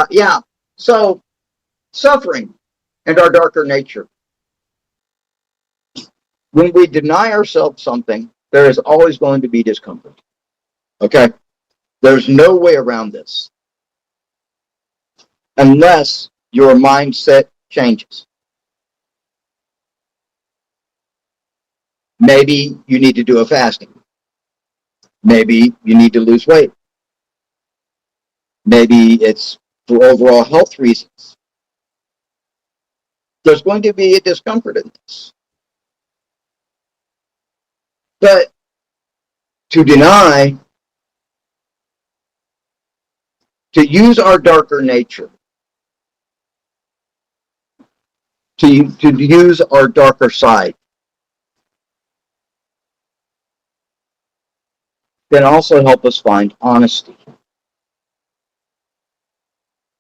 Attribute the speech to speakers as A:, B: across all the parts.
A: Yeah. So suffering and our darker nature. When we deny ourselves something, there is always going to be discomfort. Okay? There's no way around this unless your mindset changes. Maybe you need to do a fasting. Maybe you need to lose weight. Maybe it's for overall health reasons. There's going to be a discomfort in this. But to deny, to use our darker nature, to use our darker side, can also help us find honesty.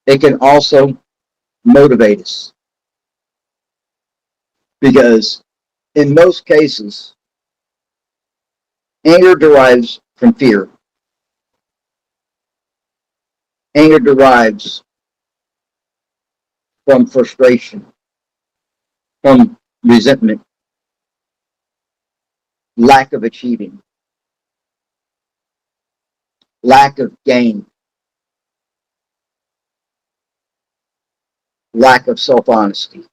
A: It can also motivate us. Because in most cases, anger derives from fear. Anger derives from frustration, from resentment, lack of achieving, lack of gain, lack of self-honesty.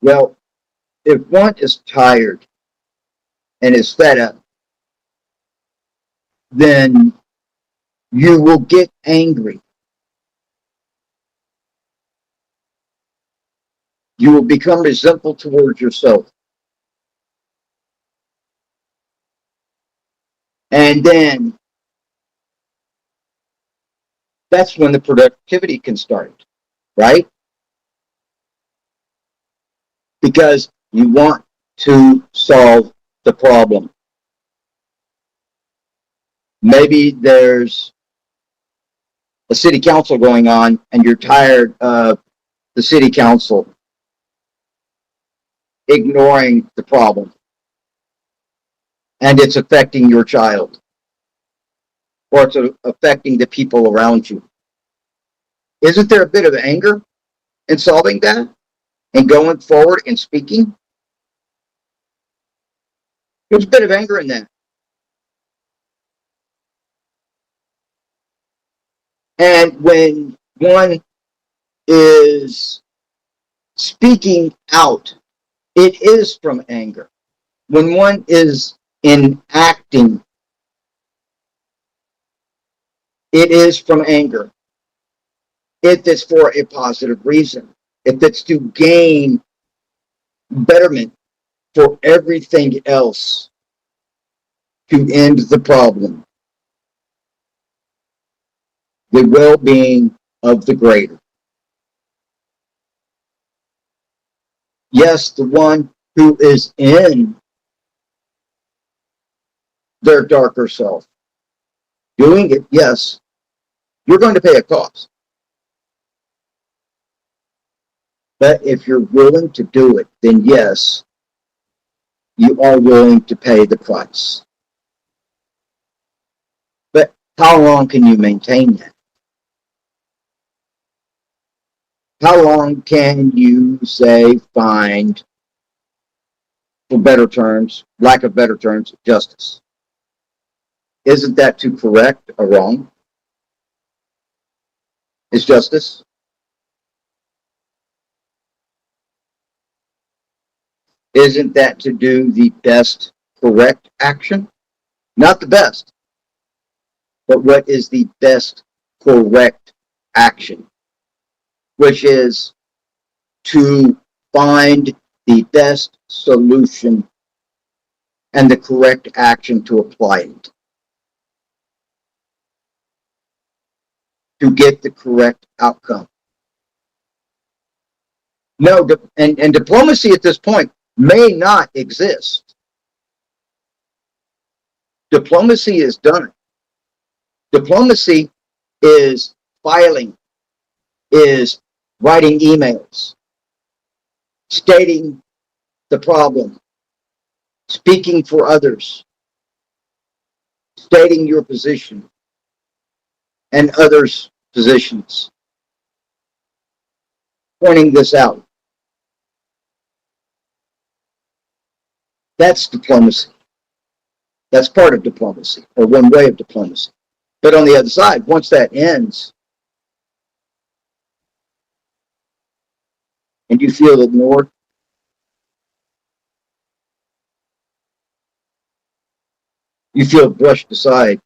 A: Well, if one is tired and is fed up, then you will get angry. You will become resentful towards yourself. And then that's when the productivity can start, right? Because you want to solve the problem. Maybe there's a city council going on and you're tired of the city council ignoring the problem and it's affecting your child or it's affecting the people around you. Isn't there a bit of anger in solving that and going forward and speaking? There's a bit of anger in that. And when one is speaking out, it is from anger. When one is enacting, it is from anger. If it's for a positive reason, if it's to gain betterment for everything else, to end the problem, the well-being of the greater. Yes, the one who is in their darker self, doing it, yes, you're going to pay a cost. But if you're willing to do it, then yes, you are willing to pay the price. But how long can you maintain that? How long can you say, find, for better terms, lack of better terms, justice? Isn't that to correct a wrong? Is justice? Isn't that to do the best correct action? Not the best, but what is the best correct action? Which is to find the best solution and the correct action to apply it. To get the correct outcome. No, and diplomacy at this point may not exist. Diplomacy is done. Diplomacy is filing, is writing emails, stating the problem, speaking for others, stating your position and others' positions, pointing this out. That's diplomacy. That's part of diplomacy, or one way of diplomacy. But on the other side, once that ends and you feel ignored, you feel brushed aside,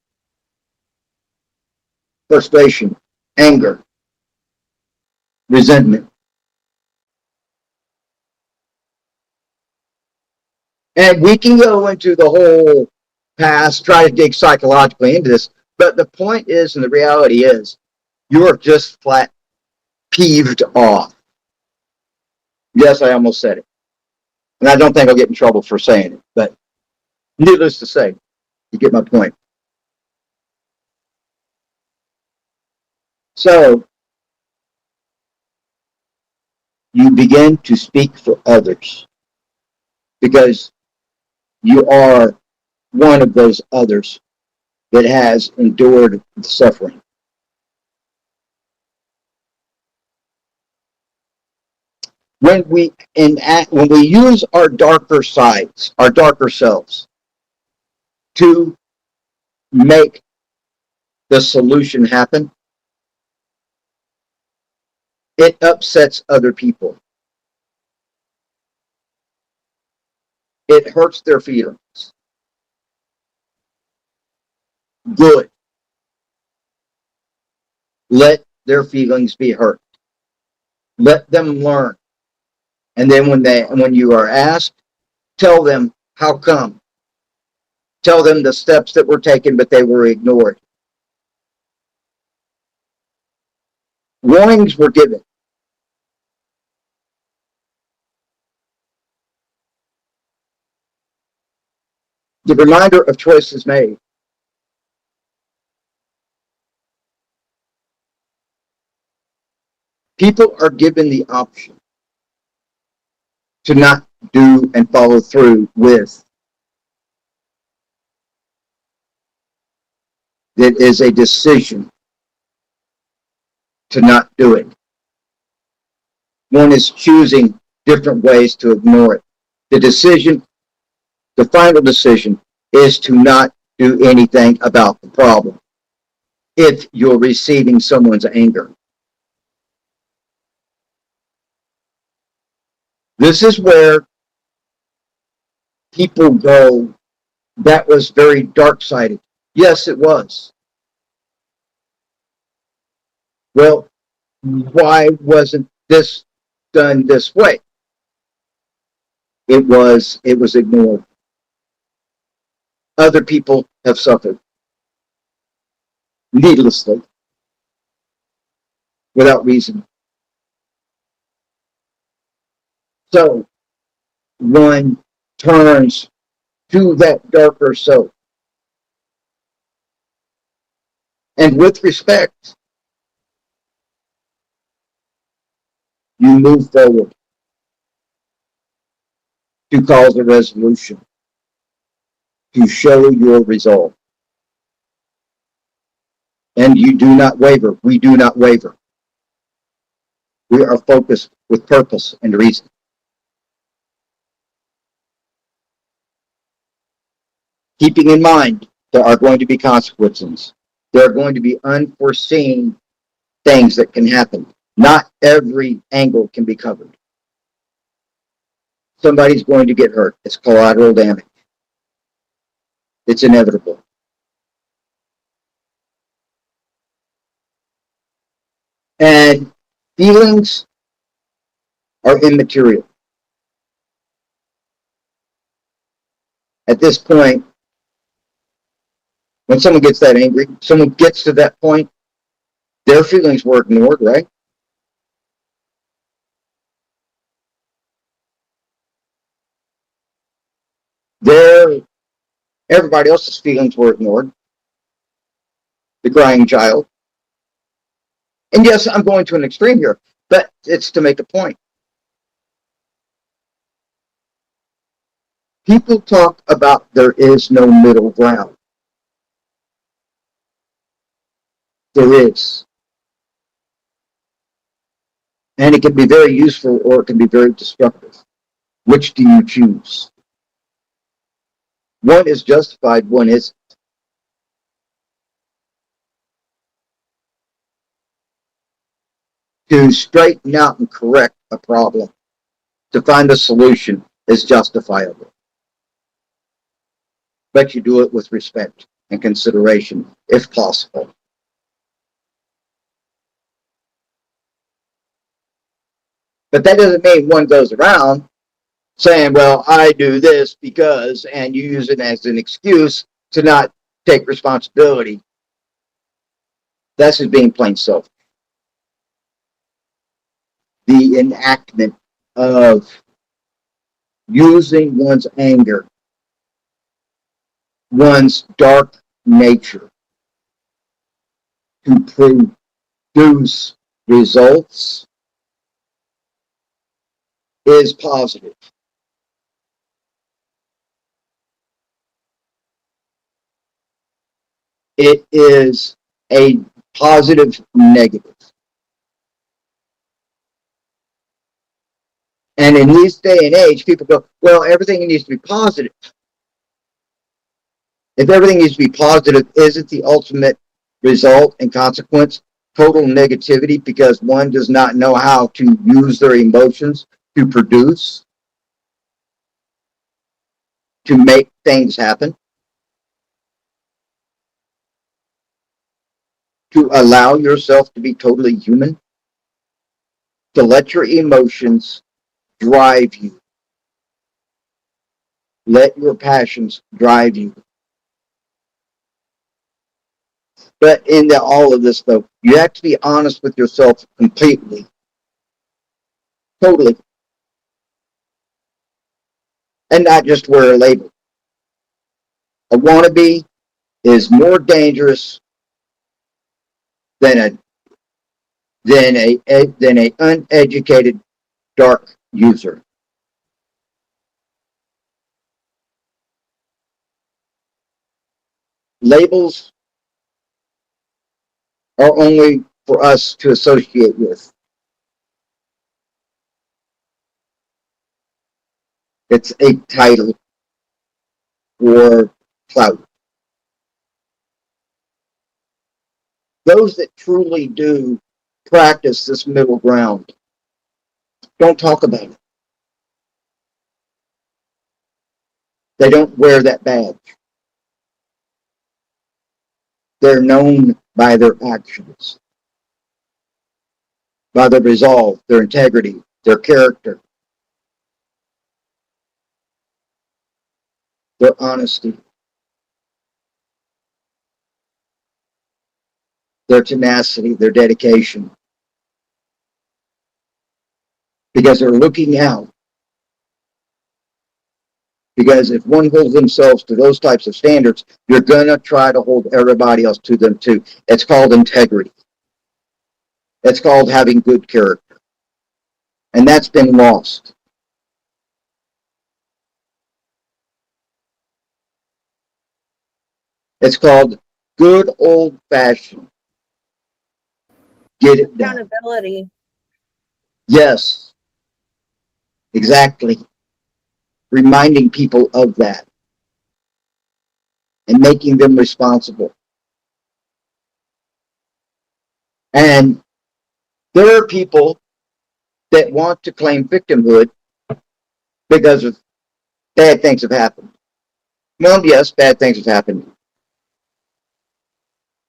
A: frustration, anger, resentment. And we can go into the whole past, try to dig psychologically into this, but the point is, and the reality is, you're just flat peeved off. Yes, I almost said it. And I don't think I'll get in trouble for saying it, but needless to say, you get my point. So, you begin to speak for others because you are one of those others that has endured the suffering. When we use our darker sides, our darker selves, to make the solution happen, it upsets other people. It hurts their feelings. Good. Let their feelings be hurt. Let them learn. And then when you are asked, tell them how come. Tell them the steps that were taken, but they were ignored. Warnings were given. The reminder of choices made. People are given the option to not do and follow through with. It is a decision to not do it. One is choosing different ways to ignore it. The final decision is to not do anything about the problem if you're receiving someone's anger. This is where people go, that was very dark-sided. Yes, it was. Well, why wasn't this done this way? It was ignored. Other people have suffered needlessly, without reason. So one turns to that darker self. And with respect, you move forward to cause a resolution, to show your resolve. And you do not waver. We do not waver. We are focused with purpose and reason. Keeping in mind, there are going to be consequences. There are going to be unforeseen things that can happen. Not every angle can be covered. Somebody's going to get hurt. It's collateral damage. It's inevitable. And feelings are immaterial. At this point, when someone gets that angry, someone gets to that point, their feelings were ignored, right? Everybody else's feelings were ignored. The crying child. And yes, I'm going to an extreme here, but it's to make a point. People talk about there is no middle ground. there is. And it can be very useful or it can be very destructive. Which do you choose? One is justified, one isn't. To straighten out and correct a problem, to find a solution, is justifiable. But you do it with respect and consideration, if possible. But that doesn't mean one goes around saying, well, I do this because, and you use it as an excuse to not take responsibility. That's just being plain selfish. The enactment of using one's anger, one's dark nature to produce results is positive. It is a positive negative. And in this day and age, people go, well, everything needs to be positive. If everything needs to be positive, isn't the ultimate result and consequence total negativity because one does not know how to use their emotions to produce, to make things happen, to allow yourself to be totally human, to let your emotions drive you. Let your passions drive you. But in all of this, though, you have to be honest with yourself completely. Totally. And not just wear a label. A wannabe is more dangerous than a uneducated dark user. Labels are only for us to associate with. It's a title or clout. Those that truly do practice this middle ground don't talk about it. They don't wear that badge. They're known by their actions, by their resolve, their integrity, their character, their honesty, their tenacity, their dedication. Because they're looking out. Because if one holds themselves to those types of standards, you're going to try to hold everybody else to them too. It's called integrity. It's called having good character. And that's been lost. It's called good old fashioned. Get it done.
B: Accountability.
A: Yes, exactly. Reminding people of that and making them responsible. And there are people that want to claim victimhood because of bad things have happened. Well, yes, bad things have happened,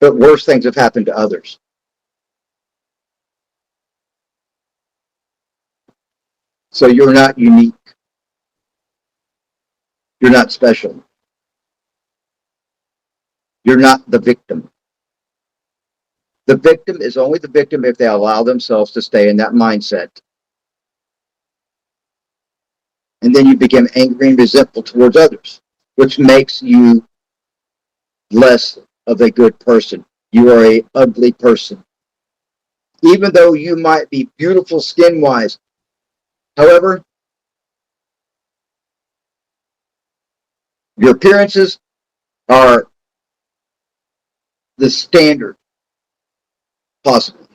A: but worse things have happened to others. So you're not unique. You're not special. You're not the victim. The victim is only the victim if they allow themselves to stay in that mindset. And then you become angry and resentful towards others, which makes you less of a good person. You are an ugly person. Even though you might be beautiful skin-wise. However, your appearances are the standard possibly.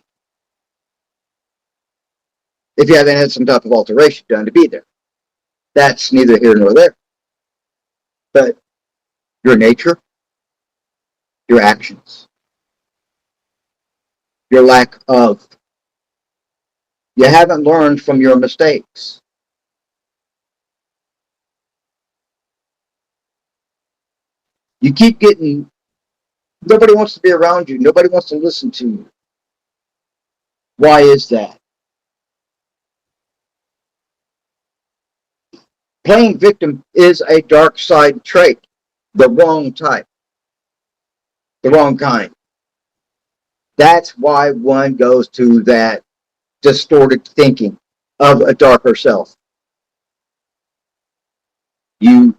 A: If you haven't had some type of alteration done to be there. That's neither here nor there. But your nature, your actions, your lack of, you haven't learned from your mistakes. You keep getting, nobody wants to be around you. Nobody wants to listen to you. Why is that? Playing victim is a dark side trait, the wrong type, the wrong kind. That's why one goes to that distorted thinking of a darker self. You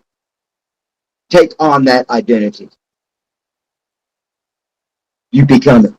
A: take on that identity. You become it.